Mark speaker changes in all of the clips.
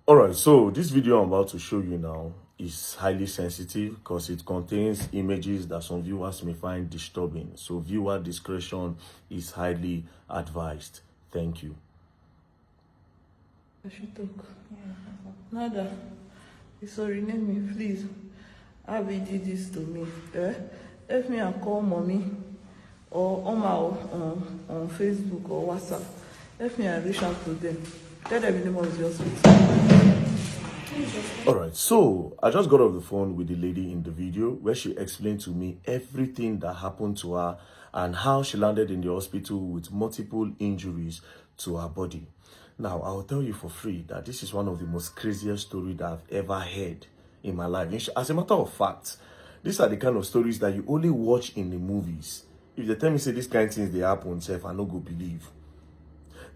Speaker 1: Alright, so this video I'm about to show you now is highly sensitive because it contains images that some viewers may find disturbing. So viewer discretion is highly advised. Thank you.
Speaker 2: I should talk. Nada. Sorry, name me, please. Abby did this to me. Help me and call mommy or on Facebook or WhatsApp. Help me and reach out to them. Tell them the name of the hospital.
Speaker 1: Alright, so I just got off the phone with the lady in the video where she explained to me everything that happened to her and how she landed in the hospital with multiple injuries to her body. Now, I'll tell you for free that this is one of the most craziest stories that I've ever heard in my life. As a matter of fact, these are the kind of stories that you only watch in the movies. If they tell me, say, this kind of things they happen, I no go believe.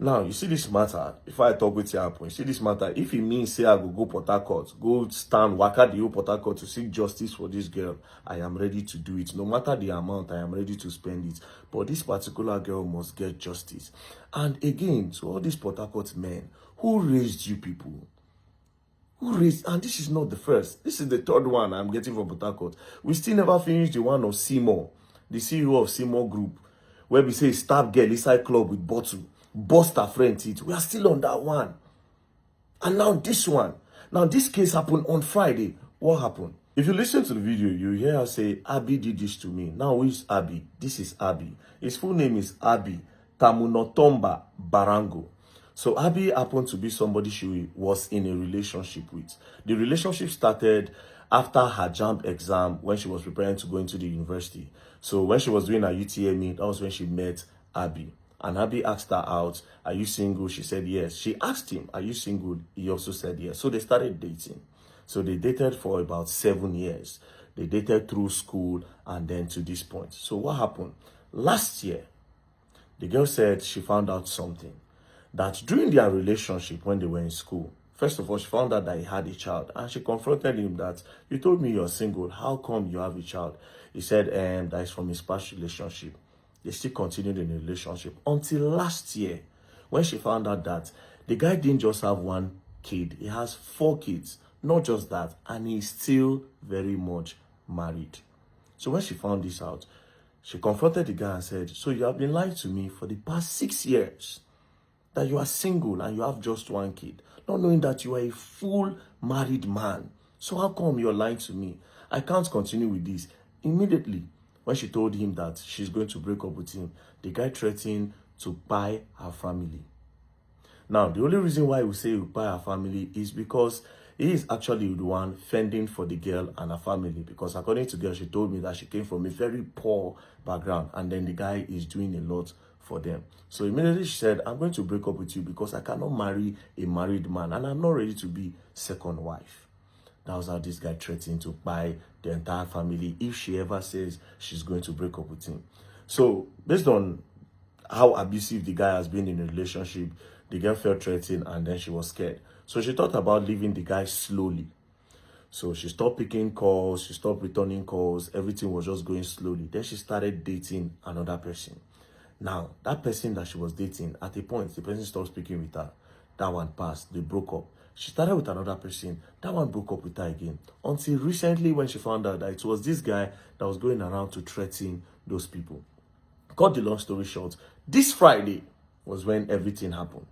Speaker 1: Now, you see this matter, if I talk with you, you see this matter, if it means, say, I go Port Harcourt, go stand, waka the whole Port Harcourt to seek justice for this girl, I am ready to do it. No matter the amount, I am ready to spend it. But this particular girl must get justice. And again, to all these Port Harcourt men, who raised you people? And this is not the first. This is the third one I'm getting from Port Harcourt. We still never finished the one of Seymour, the CEO of Seymour Group, where we say stab girl inside club with bottle, bust her friend teeth. We are still on that one. And now this one. Now this case happened on Friday. What happened? If you listen to the video, you hear her say, Abby did this to me. Now who is Abby? This is Abby. His full name is Abby Tamunotomba Barango. So Abby happened to be somebody she was in a relationship with. The relationship started after her JAMB exam when she was preparing to go into the university. So when she was doing her UTME, that was when she met Abby. And Abby asked her out, are you single? She said yes. She asked him, are you single? He also said yes. So they started dating. So they dated for about 7 years. They dated through school and then to this point. So what happened? Last year, the girl said she found out something. That during their relationship when they were in school, first of all, she found out that he had a child. And she confronted him that, you told me you're single. How come you have a child? He said, that is from his past relationship. They still continued in the relationship until last year when she found out that the guy didn't just have one kid. He has 4 kids. Not just that. And he's still very much married. So when she found this out, she confronted the guy and said, so you have been lying to me for the past 6 years. That you are single and you have just 1 kid, not knowing that you are a full married man. So how come you're lying to me? I can't continue with this. Immediately, when she told him that she's going to break up with him, the guy threatened to buy her family. Now, the only reason why we say we buy her family is because he is actually the one fending for the girl and her family. Because according to the girl, she told me that she came from a very poor background and then the guy is doing a lot for them. So immediately she said, I'm going to break up with you because I cannot marry a married man and I'm not ready to be second wife. That was how this guy threatened to buy the entire family if she ever says she's going to break up with him. So based on how abusive the guy has been in a relationship, the girl felt threatened and then she was scared. So she thought about leaving the guy slowly. So she stopped picking calls, she stopped returning calls, everything was just going slowly. Then she started dating another person. Now, that person that she was dating, at a point, the person stopped speaking with her. That one passed. They broke up. She started with another person. That one broke up with her again. Until recently when she found out that it was this guy that was going around to threaten those people. Cut the long story short, this Friday was when everything happened.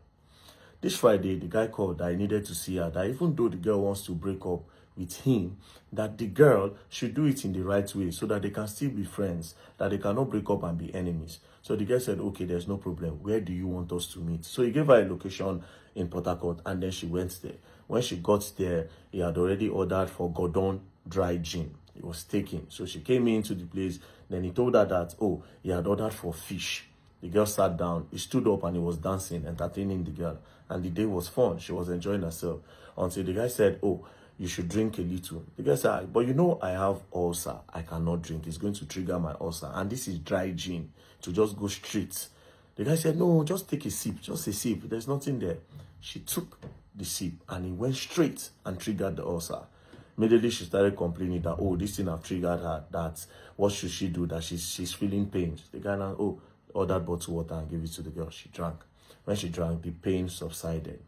Speaker 1: This Friday, the guy called that I needed to see her, that even though the girl wants to break up with him, that the girl should do it in the right way so that they can still be friends, that they cannot break up and be enemies. So the girl said, okay, there's no problem. Where do you want us to meet? So he gave her a location in Port Harcourt and then she went there. When she got there, he had already ordered for Gordon dry gin. It was taken. So she came into the place. Then he told her that, oh, he had ordered for fish. The girl sat down. He stood up and he was dancing, entertaining the girl. And the day was fun. She was enjoying herself. Until the guy said, oh, you should drink a little. The guy said, but you know I have ulcer. I cannot drink. It's going to trigger my ulcer. And this is dry gin to just go straight. The guy said, no, just take a sip. Just a sip. There's nothing there. She took the sip and it went straight and triggered the ulcer. Immediately she started complaining that, oh, this thing have triggered her. That what should she do? That she's feeling pain. The guy now, ordered bottled water and gave it to the girl. She drank. When she drank, the pain subsided.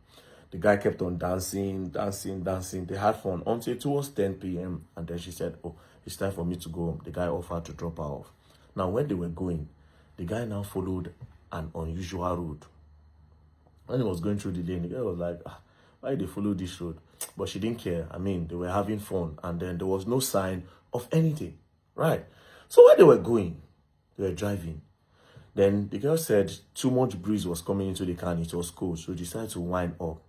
Speaker 1: The guy kept on dancing. They had fun until towards 10 p.m. And then she said, oh, it's time for me to go home. The guy offered to drop her off. Now, when they were going, the guy now followed an unusual road. When he was going through the lane, the girl was like, why did they follow this road? But she didn't care. I mean, they were having fun. And then there was no sign of anything, right? So while they were going, they were driving. Then the girl said too much breeze was coming into the car and it was cold. So she decided to wind up.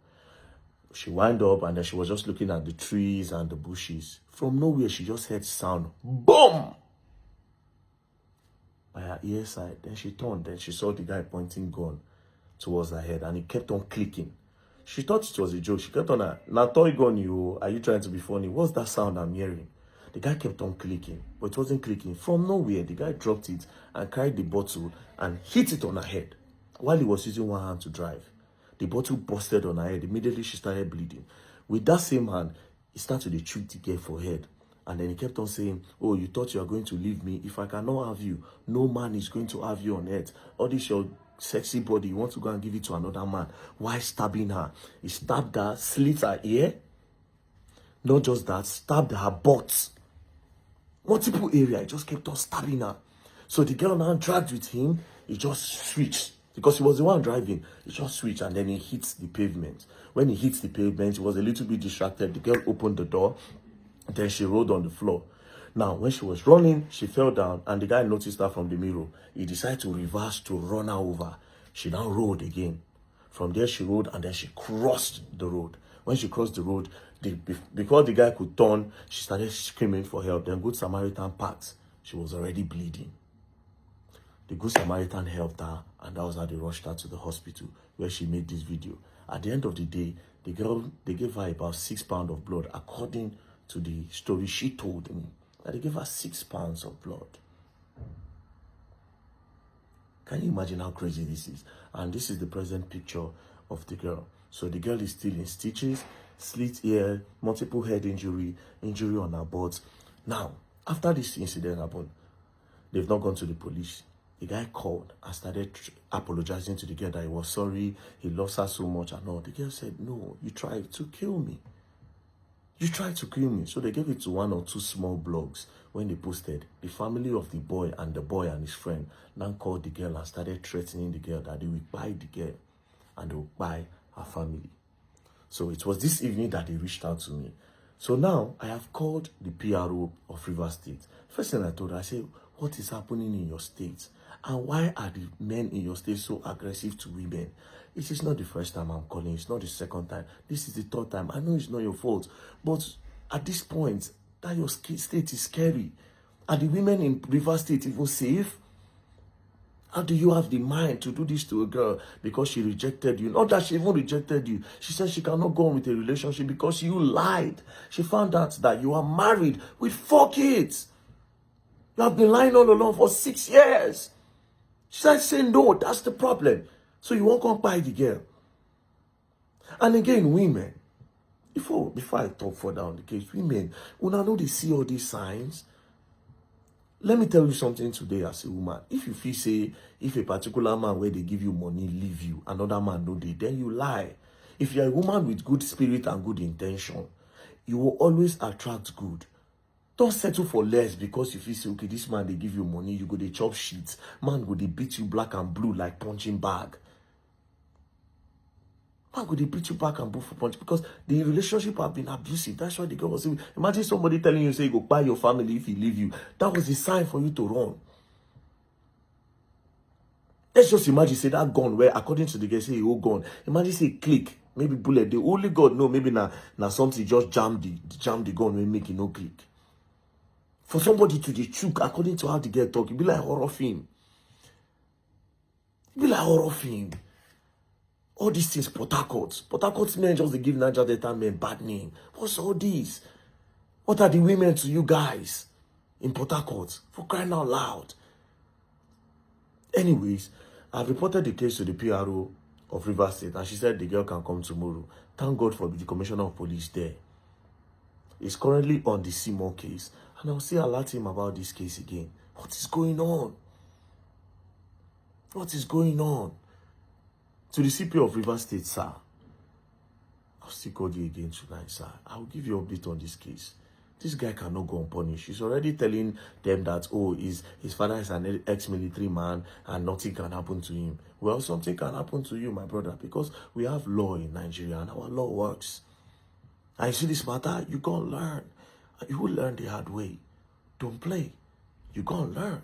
Speaker 1: She wind up and then she was just looking at the trees and the bushes. From nowhere, she just heard sound. Boom! By her ear side. Then she turned. Then she saw the guy pointing gun towards her head and he kept on clicking. She thought it was a joke. She kept on, now toy gun you, are you trying to be funny? What's that sound I'm hearing? The guy kept on clicking, but it wasn't clicking. From nowhere, the guy dropped it and carried the bottle and hit it on her head while he was using one hand to drive. The bottle busted on her head. Immediately, she started bleeding. With that same hand, he started to treat the girl for head. And then he kept on saying, oh, you thought you are going to leave me? If I cannot have you, no man is going to have you on earth. All this your sexy body, you want to go and give it to another man. Why stabbing her? He stabbed her, slit her ear. Not just that, stabbed her butt. Multiple area, he just kept on stabbing her. So the girl now dragged with him, he just switched. Because he was the one driving, he just switched and then he hits the pavement. When he hits the pavement, he was a little bit distracted. The girl opened the door, then she rolled on the floor. Now, when she was running, she fell down and the guy noticed her from the mirror. He decided to reverse to run her over. She now rolled again. From there, she rolled and then she crossed the road. When she crossed the road, before the guy could turn, she started screaming for help. Then Good Samaritan passed. She was already bleeding. The Good Samaritan helped her, and that was how they rushed her to the hospital where she made this video. At the end of the day, the girl, they gave her about 6 pounds of blood. According to the story she told me, that they gave her 6 pounds of blood. Can you imagine how crazy this is? And this is the present picture of the girl. So the girl is still in stitches, slit ear, multiple head injury on her butt. Now, after this incident happened, they've not gone to the police. The guy called and started apologizing to the girl that he was sorry, he loves her so much and all. The girl said, no, you tried to kill me. You tried to kill me. So they gave it to 1 or 2 small blogs. When they posted, the family of the boy and his friend now called the girl and started threatening the girl that they will buy the girl and they will buy her family. So it was this evening that they reached out to me. So now I have called the PRO of Rivers State. First thing I told her, I said, what is happening in your state? And why are the men in your state so aggressive to women? It is not the first time I'm calling. It's not the second time. This is the 3rd time. I know it's not your fault. But at this point, that your state is scary. Are the women in Rivers State even safe? How do you have the mind to do this to a girl because she rejected you? Not that she even rejected you. She said she cannot go on with a relationship because you lied. She found out that you are married with 4 kids. You have been lying all along for 6 years. She said, say no, that's the problem. So you won't come by the girl. And again, women, before I talk further on the case, women, when I know they see all these signs, let me tell you something today as a woman. If you feel, say, if a particular man where they give you money, leave you, another man no dey, then you lie. If you're a woman with good spirit and good intention, you will always attract good. Don't settle for less because you feel, say, okay, this man, they give you money, you go, they chop shit. Man, go, they beat you black and blue like punching bag. Man, go, they beat you back and blue for punch because the relationship have been abusive. That's why the girl was saying, imagine somebody telling you, say, you go buy your family if he leave you. That was a sign for you to run. Let's just imagine, say, that gun where, according to the girl, say, oh, gun. Imagine, say, click, maybe bullet. The only God know, maybe now something just jam the gun when make it no click. For somebody to the choke, according to how the girl talk, it be like horror film. It be like horror film. All these things, Port Harcourt men just they give Niger Delta men bad name. What's all this? What are the women to you guys in Port Harcourt? For crying out loud. Anyways, I've reported the case to the PRO of Rivers State and she said the girl can come tomorrow. Thank God for the Commissioner of Police there. He's currently on the Seymour case. And I'll say alert him about this case again. What is going on? What is going on? To the CP of Rivers State, sir. I'll still call you again tonight, sir. I'll give you an update on this case. This guy cannot go unpunished. He's already telling them that, oh, his father is an ex-military man and nothing can happen to him. Well, something can happen to you, my brother, because we have law in Nigeria and our law works. And you see this matter, you go and learn. You will learn the hard way. Don't play. You go and learn.